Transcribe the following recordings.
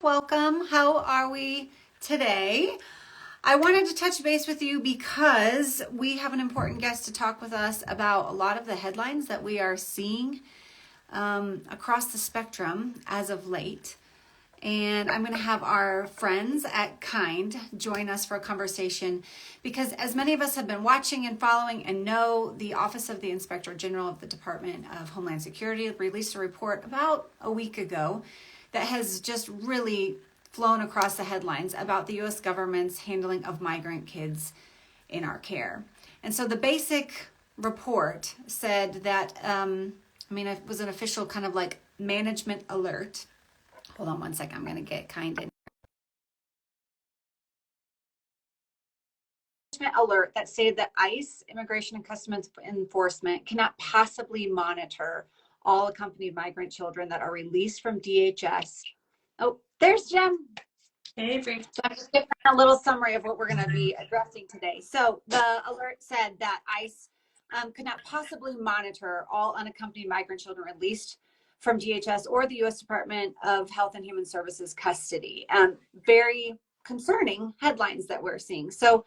Welcome. How are we today? I wanted to touch base with you because we have an important guest to talk with us about a lot of the headlines that we are seeing across the spectrum as of late. And I'm going to have our friends at Kind join us for a conversation because, as many of us have been watching and following and know, the Office of the Inspector General of the Department of Homeland Security released a report about a week ago that has just really flown across the headlines about the U.S. government's handling of migrant kids in our care. And so the basic report said that, it was an official kind of like management alert. Hold on one second, I'm going to get Kind in. Alert that stated that ICE, Immigration and Customs Enforcement, cannot possibly monitor all accompanied migrant children that are released from DHS. Oh, there's Jen. Hey, Free. So I'm just giving a little summary of what we're going to be addressing today. So the alert said that ICE could not possibly monitor all unaccompanied migrant children released from DHS or the U.S. Department of Health and Human Services custody. Very concerning headlines that we're seeing. So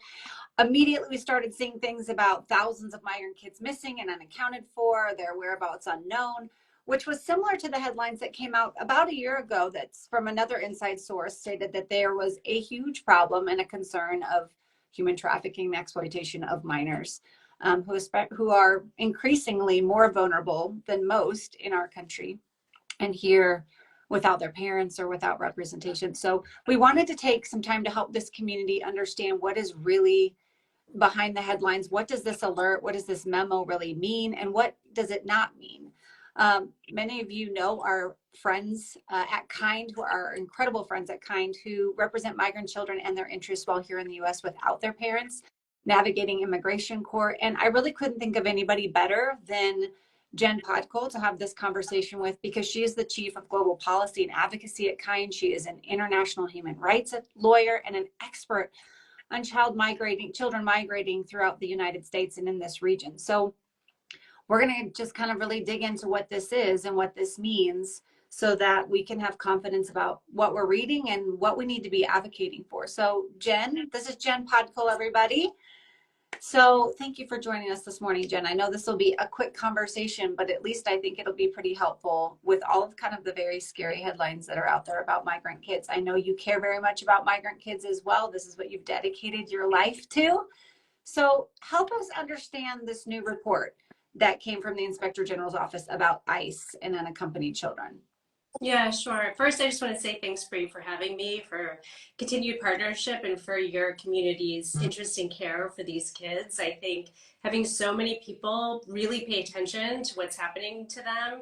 immediately we started seeing things about thousands of migrant kids missing and unaccounted for, their whereabouts unknown, which was similar to the headlines that came out about a year ago that's from another inside source stated that there was a huge problem and a concern of human trafficking and exploitation of minors who are increasingly more vulnerable than most in our country and here without their parents or without representation. So we wanted to take some time to help this community understand what is really behind the headlines. What does this alert, what does this memo really mean, and what does it not mean? Many of you know our friends at Kind, who are incredible friends at Kind, who represent migrant children and their interests while here in the U.S. without their parents, navigating immigration court. And I really couldn't think of anybody better than Jen Podkul to have this conversation with, because she is the chief of global policy and advocacy at Kind. She is an international human rights lawyer and an expert on children migrating throughout the United States and in this region. So we're going to just kind of really dig into what this is and what this means so that we can have confidence about what we're reading and what we need to be advocating for. So Jen, this is Jen Podkul, everybody. So thank you for joining us this morning, Jen. I know this will be a quick conversation, but at least I think it'll be pretty helpful with all of kind of the very scary headlines that are out there about migrant kids. I know you care very much about migrant kids as well. This is what you've dedicated your life to. So help us understand this new report that came from the Inspector General's office about ICE and unaccompanied children. Yeah, sure. First, I just want to say thanks, Bree, for having me, for continued partnership, and for your community's interest and care for these kids. I think having so many people really pay attention to what's happening to them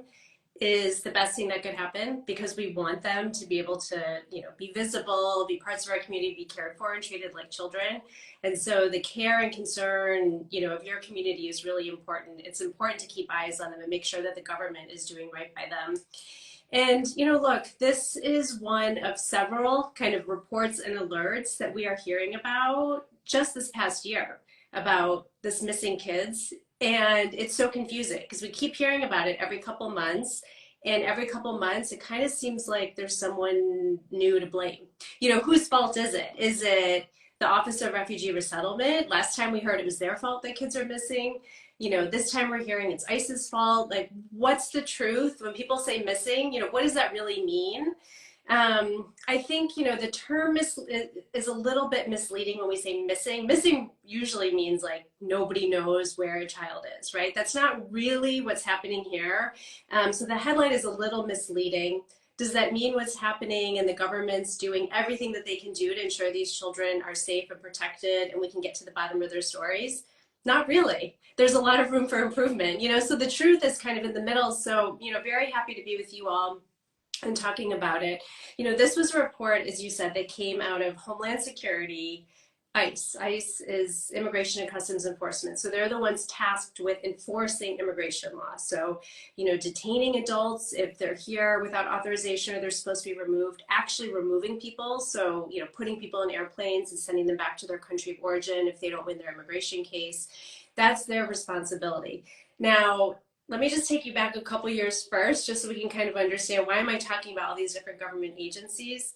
is the best thing that could happen, because we want them to be able to, be visible, be parts of our community, be cared for and treated like children. And so the care and concern, of your community is really important. It's important to keep eyes on them and make sure that the government is doing right by them. And, look, this is one of several kind of reports and alerts that we are hearing about just this past year about this missing kids. And it's so confusing because we keep hearing about it every couple months. And every couple months, it kind of seems like there's someone new to blame. Whose fault is it? Is it the Office of Refugee Resettlement? Last time we heard it was their fault that kids are missing. This time we're hearing it's ICE's fault. Like, what's the truth? When people say missing, what does that really mean? I think, the term is a little bit misleading when we say missing. Missing usually means like nobody knows where a child is, right? That's not really what's happening here. So the headline is a little misleading. Does that mean what's happening and the government's doing everything that they can do to ensure these children are safe and protected and we can get to the bottom of their stories? Not really. There's a lot of room for improvement, so the truth is kind of in the middle. So, very happy to be with you all and talking about it. This was a report, as you said, that came out of Homeland Security, ICE. ICE is Immigration and Customs Enforcement. So they're the ones tasked with enforcing immigration law. So, detaining adults if they're here without authorization or they're supposed to be removed, actually removing people. So, putting people in airplanes and sending them back to their country of origin if they don't win their immigration case. That's their responsibility. Now, let me just take you back a couple years first, just so we can kind of understand why am I talking about all these different government agencies.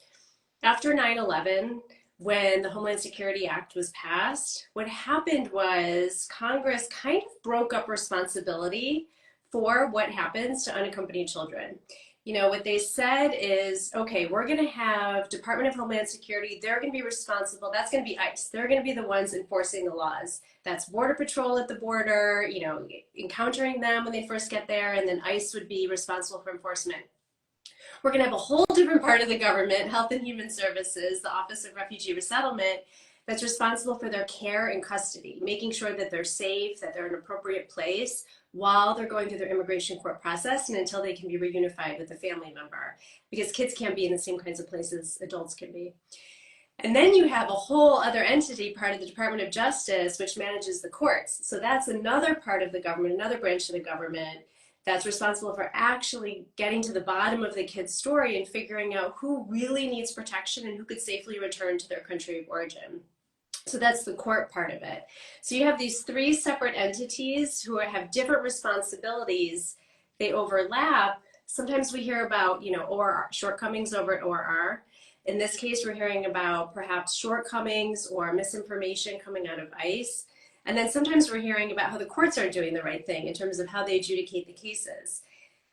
After 9/11, when the Homeland Security Act was passed, what happened was Congress kind of broke up responsibility for what happens to unaccompanied children. You know, what they said is, okay, we're going to have Department of Homeland Security. They're going to be responsible. That's going to be ICE. They're going to be the ones enforcing the laws. That's Border Patrol at the border, you know, encountering them when they first get there, and then ICE would be responsible for enforcement. We're going to have a whole different part of the government, Health and Human Services, the Office of Refugee Resettlement, that's responsible for their care and custody, making sure that they're safe, that they're in an appropriate place while they're going through their immigration court process and until they can be reunified with a family member, because kids can't be in the same kinds of places adults can be. And then you have a whole other entity, part of the Department of Justice, which manages the courts. So that's another part of the government, another branch of the government that's responsible for actually getting to the bottom of the kid's story and figuring out who really needs protection and who could safely return to their country of origin. So that's the court part of it. So you have these three separate entities who have different responsibilities. They overlap. Sometimes we hear about, you know, ORR, shortcomings over at ORR. In this case, we're hearing about perhaps shortcomings or misinformation coming out of ICE. And then sometimes we're hearing about how the courts are doing the right thing in terms of how they adjudicate the cases.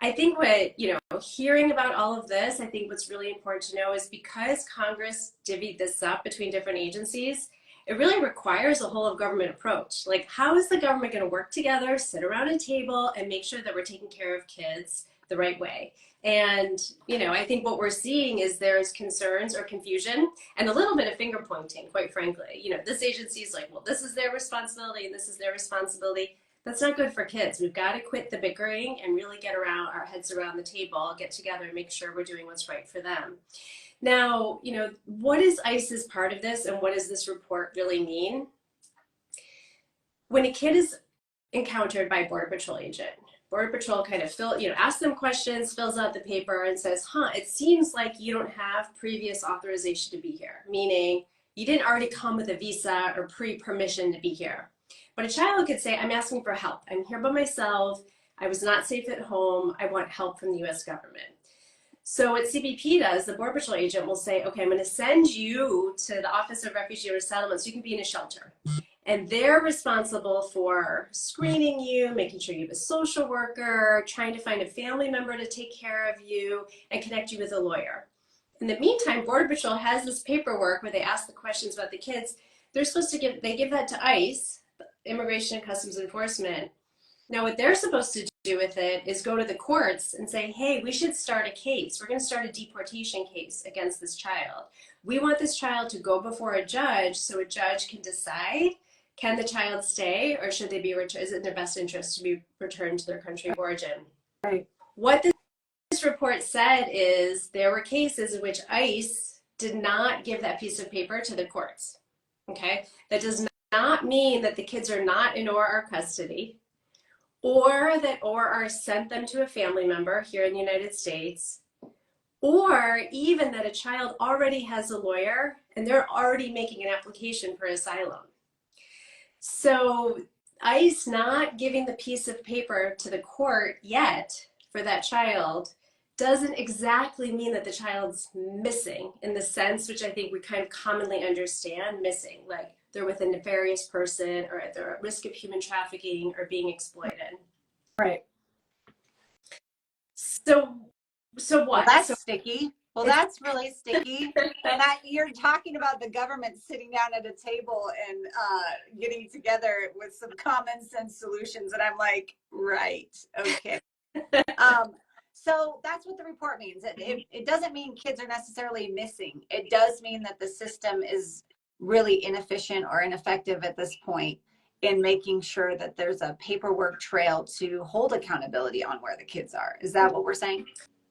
I think what, you know, hearing about all of this, I think what's really important to know is because Congress divvied this up between different agencies, it really requires a whole of government approach. Like, how is the government going to work together, sit around a table, and make sure that we're taking care of kids the right way? And, you know, I think what we're seeing is there's concerns or confusion and a little bit of finger pointing, quite frankly. You know, this agency is like, well, this is their responsibility and this is their responsibility. That's not good for kids. We've got to quit the bickering and really get our heads around the table, get together and make sure we're doing what's right for them. Now, you know, what is ICE's part of this and what does this report really mean? When a kid is encountered by a Border Patrol agent, Border Patrol kind of asks them questions, fills out the paper and says, it seems like you don't have previous authorization to be here, meaning you didn't already come with a visa or pre-permission to be here. But a child could say, I'm asking for help. I'm here by myself. I was not safe at home. I want help from the US government. So what CBP does, the Border Patrol agent will say, okay, I'm going to send you to the Office of Refugee Resettlement so you can be in a shelter. And they're responsible for screening you, making sure you have a social worker, trying to find a family member to take care of you, and connect you with a lawyer. In the meantime, Border Patrol has this paperwork where they ask the questions about the kids. They're supposed to give that to ICE, Immigration and Customs Enforcement. Now, what they're supposed to do with it is go to the courts and say, hey, we should start a case. We're going to start a deportation case against this child. We want this child to go before a judge so a judge can decide, can the child stay or should they be returned? Is it in their best interest to be returned to their country of origin? Right. What this report said is there were cases in which ICE did not give that piece of paper to the courts. Okay? That does not mean that the kids are not in ORR custody, or that ORR sent them to a family member here in the United States, or even that a child already has a lawyer and they're already making an application for asylum. So ICE not giving the piece of paper to the court yet for that child doesn't exactly mean that the child's missing in the sense which I think we kind of commonly understand missing, like they're with a nefarious person or they're at risk of human trafficking or being exploited. Right. So what? Well, that's sticky. Well, that's really sticky. And you're talking about the government sitting down at a table and getting together with some common sense solutions. And I'm like, right, okay. So that's what the report means. It doesn't mean kids are necessarily missing. It does mean that the system is really inefficient or ineffective at this point in making sure that there's a paperwork trail to hold accountability on where the kids are. Is that what we're saying?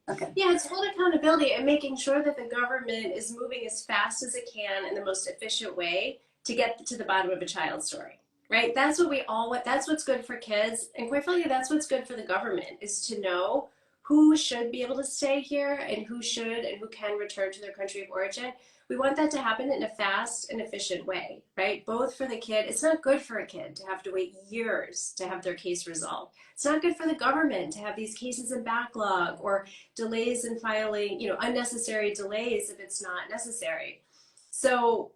Okay. Yeah, it's hold accountability and making sure that the government is moving as fast as it can in the most efficient way to get to the bottom of a child's story, right? That's what we all want. That's what's good for kids. And quite frankly, that's what's good for the government is to know who should be able to stay here and who should and who can return to their country of origin. We want that to happen in a fast and efficient way, right? Both for the kid. It's not good for a kid to have to wait years to have their case resolved. It's not good for the government to have these cases in backlog or delays in filing, unnecessary delays if it's not necessary. So,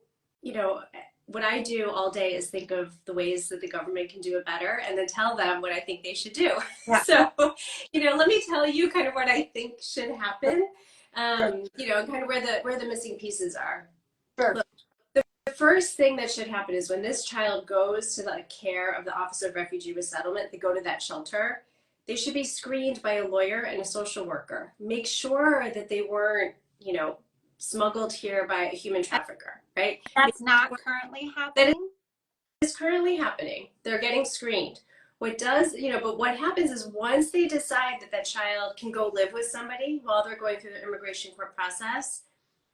what I do all day is think of the ways that the government can do it better and then tell them what I think they should do. Yeah. So, let me tell you kind of what I think should happen, kind of where the missing pieces are. Sure. Look, the first thing that should happen is when this child goes to the care of the Office of Refugee Resettlement, they go to that shelter, they should be screened by a lawyer and a social worker. Make sure that they weren't, smuggled here by a human trafficker, right? That's not currently happening. That is currently happening. They're getting screened. But what happens is once they decide that child can go live with somebody while they're going through the immigration court process,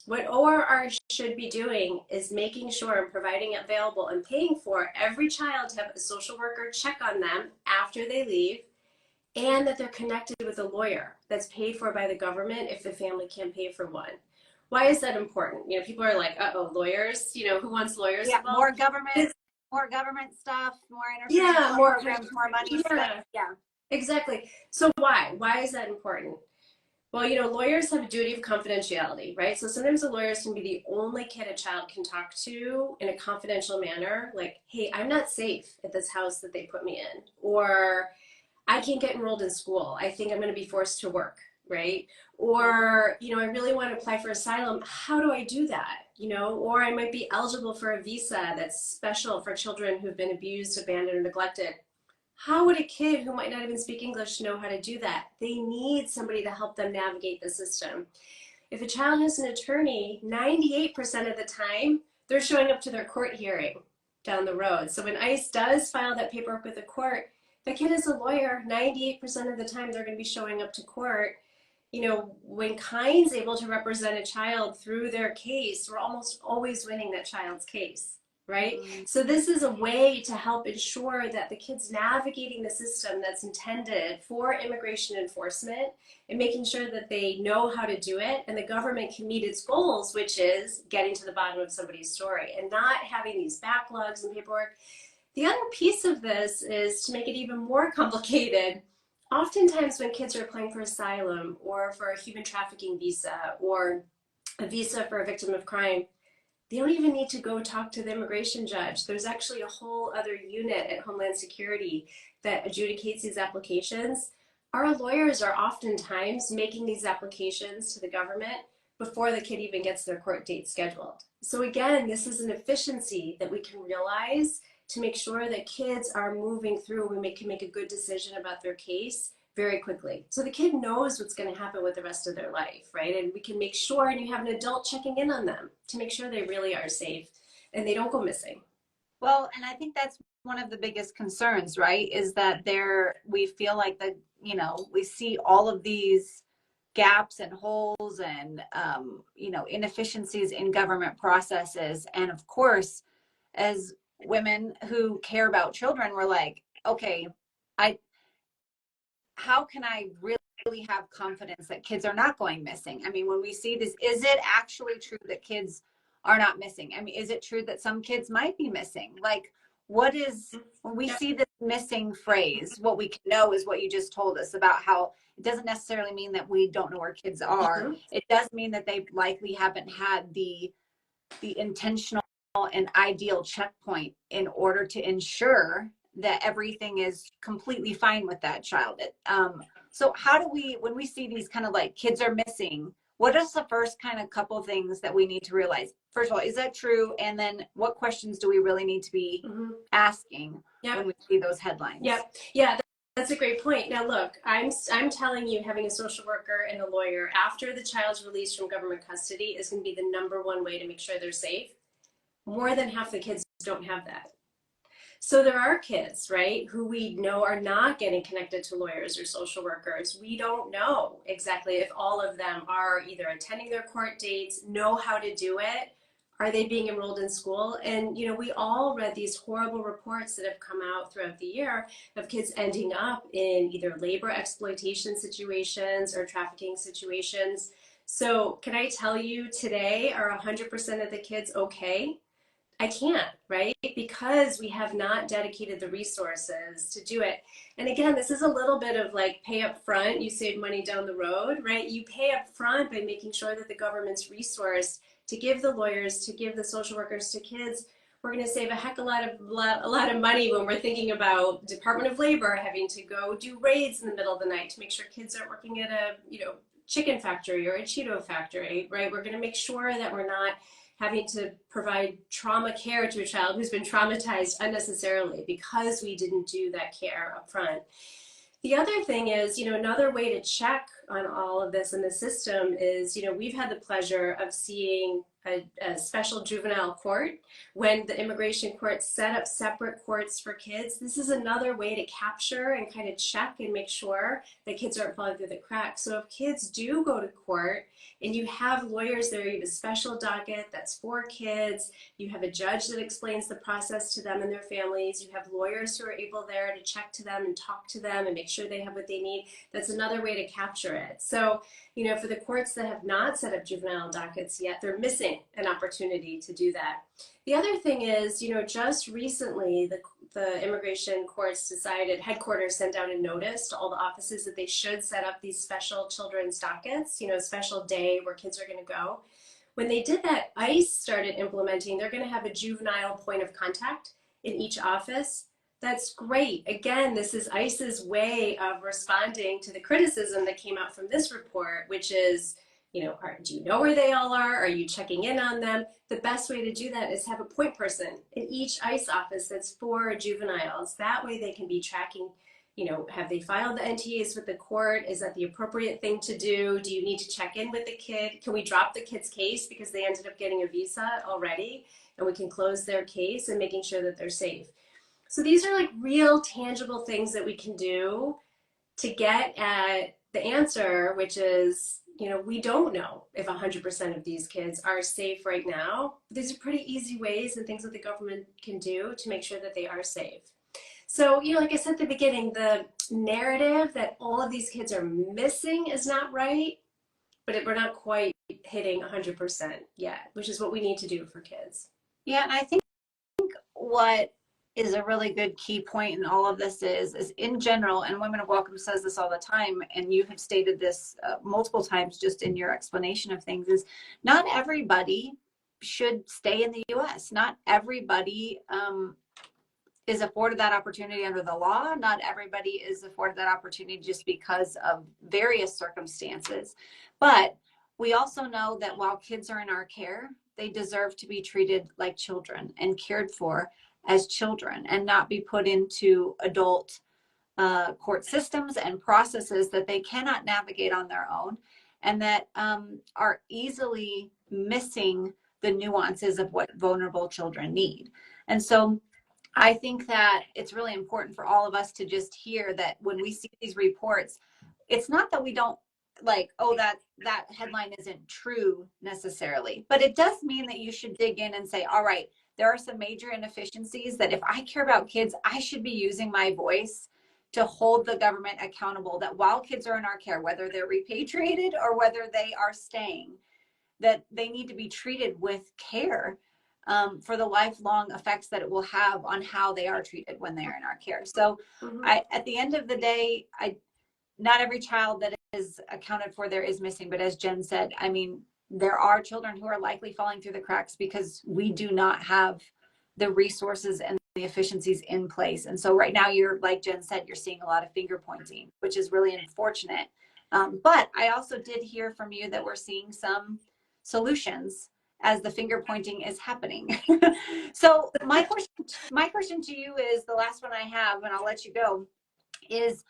what ORR should be doing is making sure and providing available and paying for every child to have a social worker check on them after they leave, and that they're connected with a lawyer that's paid for by the government if the family can't pay for one. Why is that important? People are like, uh-oh, lawyers, who wants lawyers? Yeah, more government stuff, more interference, yeah, more programs, more money stuff. Yeah. Exactly. So why? Why is that important? Well, lawyers have a duty of confidentiality, right? So sometimes the lawyers can be the only kid a child can talk to in a confidential manner, like, hey, I'm not safe at this house that they put me in, or I can't get enrolled in school. I think I'm going to be forced to work, right? Or, I really want to apply for asylum. How do I do that? Or I might be eligible for a visa that's special for children who've been abused, abandoned, or neglected. How would a kid who might not even speak English know how to do that? They need somebody to help them navigate the system. If a child has an attorney, 98% of the time, they're showing up to their court hearing down the road. So when ICE does file that paperwork with the court, the kid is a lawyer. 98% of the time, they're going to be showing up to court. When Kind's able to represent a child through their case, we're almost always winning that child's case, right? Mm-hmm. So this is a way to help ensure that the kid's navigating the system that's intended for immigration enforcement and making sure that they know how to do it, and the government can meet its goals, which is getting to the bottom of somebody's story and not having these backlogs and paperwork. The other piece of this is to make it even more complicated. Oftentimes when kids are applying for asylum or for a human trafficking visa or a visa for a victim of crime, they don't even need to go talk to the immigration judge. There's actually a whole other unit at Homeland Security that adjudicates these applications. Our lawyers are oftentimes making these applications to the government before the kid even gets their court date scheduled. So again, this is an efficiency that we can realize to make sure that kids are moving through and can make a good decision about their case very quickly. So the kid knows what's going to happen with the rest of their life, right? And we can make sure, and you have an adult checking in on them to make sure they really are safe and they don't go missing. Well, and I think that's one of the biggest concerns, right? Is that we feel like we see all of these gaps and holes and, inefficiencies in government processes. And of course, as women who care about children, we're like, okay, how can I really have confidence that kids are not going missing? I mean, when we see this, is it actually true that kids are not missing? I mean, is it true that some kids might be missing? Like, when we see this missing phrase, what we can know is what you just told us about how it doesn't necessarily mean that we don't know where kids are. Mm-hmm. It does mean that they likely haven't had the intentional and ideal checkpoint in order to ensure that everything is completely fine with that child. So how do we, when we see these kind of like kids are missing, what is the first kind of couple of things that we need to realize? First of all, is that true? And then what questions do we really need to be asking when we see those headlines? Yeah, that's a great point. Now look, I'm telling you, having a social worker and a lawyer after the child's released from government custody is going to be the #1 way to make sure they're safe. More than half the kids don't have that. So there are kids, right, who we know are not getting connected to lawyers or social workers. We don't know exactly if all of them are either attending their court dates, know how to do it, Are they being enrolled in school? And, you know, we all read these horrible reports that have come out throughout the year of kids ending up in either labor exploitation situations or trafficking situations. So can I tell you today, are 100% of the kids okay? I can't, right? Because we have not dedicated the resources to do it. And again, this is a little bit of like pay up front, you save money down the road, right? You pay up front by making sure that the government's resourced to give the lawyers, to give the social workers to kids. We're going to save a heck of a lot of money when we're thinking about Department of Labor having to go do raids in the middle of the night to make sure kids aren't working at a, you know, chicken factory or a Cheeto factory, right? We're going to make sure that we're not having to provide trauma care to a child who's been traumatized unnecessarily because we didn't do that care up front. The other thing is, you know, another way to check on all of this in the system is, you know, we've had the pleasure of seeing a special juvenile court when the immigration courts set up separate courts for kids. This is another way to capture and kind of check and make sure that kids aren't falling through the cracks. So if kids do go to court and you have lawyers there, you have a special docket that's for kids, you have a judge that explains the process to them and their families, you have lawyers who are able there to check to them and talk to them and make sure they have what they need. That's another way to capture it. So, you know, for the courts that have not set up juvenile dockets yet, they're missing an opportunity to do that. The other thing is, you know, just recently the immigration courts decided, headquarters sent out a notice to all the offices that they should set up these special children's dockets, you know, a special day where kids are going to go. When they did that, ICE started implementing, they're going to have a juvenile point of contact in each office. That's great. Again, this is ICE's way of responding to the criticism that came out from this report, which is, you know, do you know where they all are? Are you checking in on them? The best way to do that is have a point person in each ICE office that's for juveniles. That way they can be tracking, you know, have they filed the NTAs with the court? Is that the appropriate thing to do? Do you need to check in with the kid? Can we drop the kid's case because they ended up getting a visa already and we can close their case and making sure that they're safe? So these are like real tangible things that we can do to get at the answer, which is, you know, we don't know if 100% of these kids are safe right now. These are pretty easy ways and things that the government can do to make sure that they are safe. So, you know, like I said at the beginning, the narrative that all of these kids are missing is not right, but we're not quite hitting 100% yet, which is what we need to do for kids. Yeah, and I think what is a really good key point in all of this is in general, and Women of Welcome says this all the time, and you have stated this multiple times just in your explanation of things, is not everybody should stay in the U.S. Not everybody is afforded that opportunity under the law. Not everybody is afforded that opportunity just because of various circumstances. But we also know that while kids are in our care, they deserve to be treated like children and cared for as children and not be put into adult court systems and processes that they cannot navigate on their own and that are easily missing the nuances of what vulnerable children need. And so I think that it's really important for all of us to just hear that when we see these reports, it's not that we don't like, oh, that headline isn't true necessarily, but it does mean that you should dig in and say, all right, there are some major inefficiencies that if I care about kids, I should be using my voice to hold the government accountable, that while kids are in our care, whether they're repatriated or whether they are staying, that they need to be treated with care for the lifelong effects that it will have on how they are treated when they are in our care. So at the end of the day, not every child that is accounted for there is missing, but as Jen said, I mean, there are children who are likely falling through the cracks because we do not have the resources and the efficiencies in place. And so right now you're, like Jen said, you're seeing a lot of finger pointing, which is really unfortunate. But I also did hear from you that we're seeing some solutions as the finger pointing is happening. So my question to you is the last one I have, and I'll let you go, is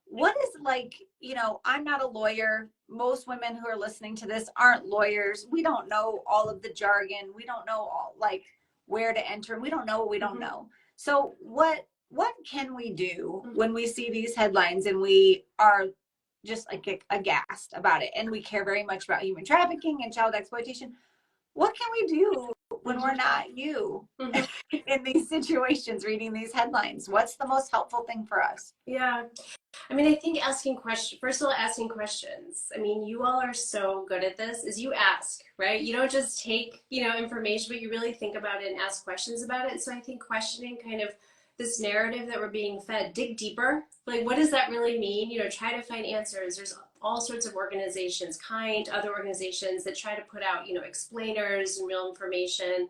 what is, like, you know, I'm not a lawyer. Most women who are listening to this aren't lawyers. We don't know all of the jargon. We don't know all, like, where to enter. We don't know what we don't know. So what can we do when we see these headlines and we are just like aghast about it and we care very much about human trafficking and child exploitation? What can we do when we're not you Mhm. in these situations, reading these headlines? What's the most helpful thing for us? Yeah. I mean, I think asking questions, first of all, asking questions. I mean, you all are so good at this, is you ask, right? You don't just take, information, but you really think about it and ask questions about it. So I think questioning kind of this narrative that we're being fed, dig deeper. Like, what does that really mean? Try to find answers. There's all sorts of organizations, other organizations that try to put out, explainers and real information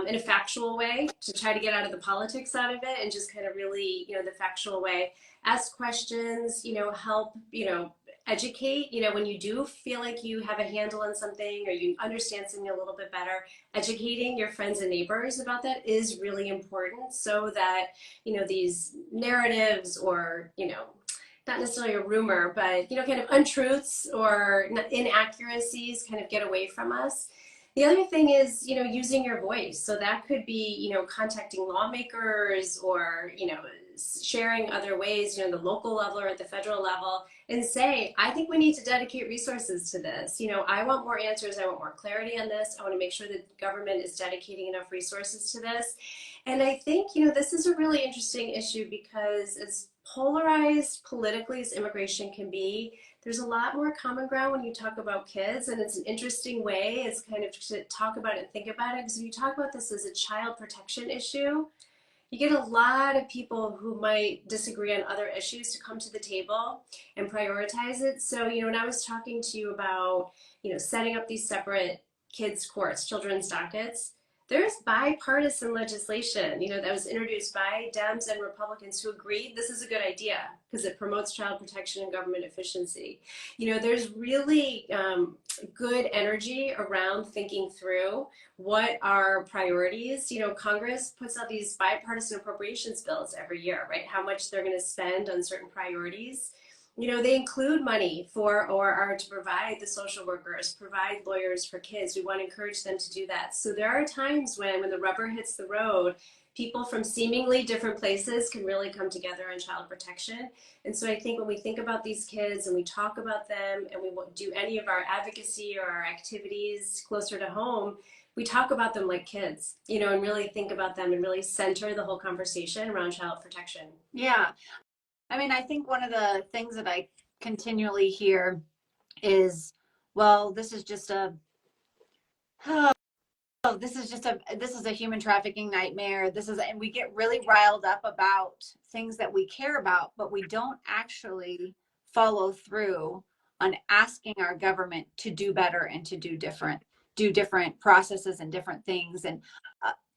in a factual way to try to get out of the politics out of it and just kind of really, the factual way. Ask questions, help, educate, when you do feel like you have a handle on something or you understand something a little bit better, educating your friends and neighbors about that is really important so that, these narratives or, not necessarily a rumor, but, kind of untruths or inaccuracies kind of get away from us. The other thing is, using your voice. So that could be, contacting lawmakers or, sharing other ways, the local level or at the federal level, and say, I think we need to dedicate resources to this. I want more answers. I want more clarity on this. I want to make sure that government is dedicating enough resources to this. And I think, this is a really interesting issue because as polarized politically as immigration can be, there's a lot more common ground when you talk about kids, and it's an interesting way. It's kind of to talk about it and think about it, because if you talk about this as a child protection issue, you get a lot of people who might disagree on other issues to come to the table and prioritize it. So, when I was talking to you about, setting up these separate kids courts, children's dockets, there's bipartisan legislation, that was introduced by Dems and Republicans who agreed this is a good idea because it promotes child protection and government efficiency. There's really good energy around thinking through what are priorities. Congress puts out these bipartisan appropriations bills every year, right? How much they're going to spend on certain priorities. They include money for or are to provide the social workers, provide lawyers for kids. We want to encourage them to do that. So there are times when the rubber hits the road, people from seemingly different places can really come together on child protection. And so I think when we think about these kids and we talk about them and we do any of our advocacy or our activities closer to home, we talk about them like kids, and really think about them and really center the whole conversation around child protection. Yeah. I mean, I think one of the things that I continually hear is, well, this is just a, oh, this is a human trafficking nightmare. And we get really riled up about things that we care about, but we don't actually follow through on asking our government to do better and to do different processes and different things. And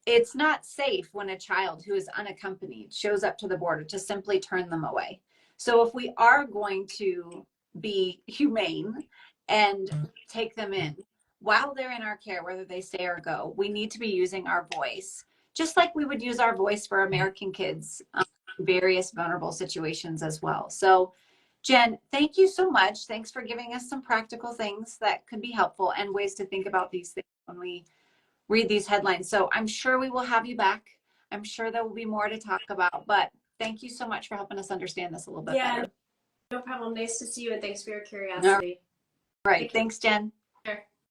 it's not safe when a child who is unaccompanied shows up to the border to simply turn them away. So if we are going to be humane and take them in while they're in our care, whether they stay or go, we need to be using our voice, just like we would use our voice for American kids in various vulnerable situations as well. So Jen, thank you so much. Thanks for giving us some practical things that could be helpful and ways to think about these things when we read these headlines. So I'm sure we will have you back. I'm sure there will be more to talk about, but thank you so much for helping us understand this a little bit better. No problem. Nice to see you, and thanks for your All curiosity. right. Thanks, Jen.